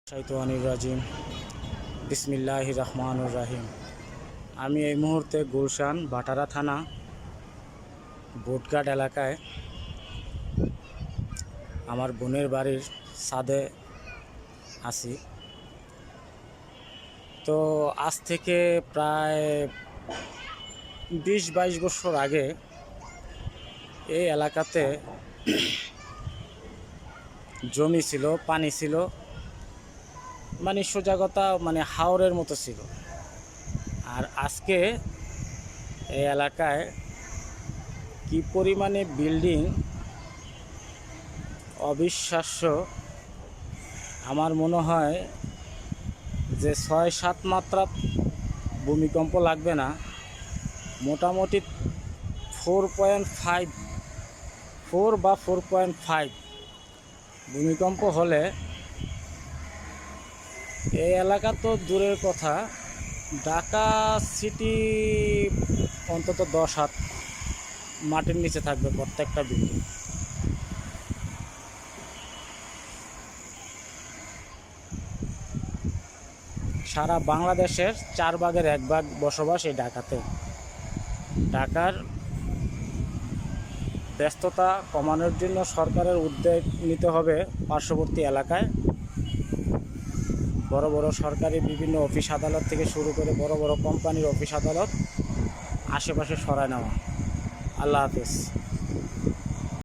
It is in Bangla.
শাইতানির রাজিম বিসমিল্লাহির রহমানির রহিম। আমি এই মুহূর্তে গুলশান ভাটারা থানা বোটঘাট এলাকায় আমার বোনের বাড়ির ছাদে আছি। তো আজ থেকে প্রায় 20-22 বছর আগে এই এলাকাতে জমি ছিল, পানি ছিল, মানে সোজা কথা মানে হাওরের মতো ছিল। আর আজকে এই এলাকায় কি পরিমাণে বিল্ডিং, অবিশ্বাস্য। আমার মনে হয় যে 6-7 মাত্রা ভূমিকম্প লাগবে না, মোটামুটি 4 বা 4.5 ভূমিকম্প হলে এই এলাকা তো দূরের কথা, ঢাকা সিটি অন্তত 10 হাত মাটির নিচে থাকবে প্রত্যেকটা বিল্ডিং। সারা বাংলাদেশের 4 ভাগের 1 ভাগ বসবাস এই ঢাকাতে। ঢাকার ব্যস্ততা কমানোর জন্য সরকারের উদ্যোগ নিতে হবে পার্শ্ববর্তী এলাকায় বড় বড় সরকারি বিভিন্ন অফিস আদালত থেকে শুরু করে বড় বড় কোম্পানির অফিস আদালত আশেপাশে সরায় নেওয়া। আল্লাহ হাফেজ।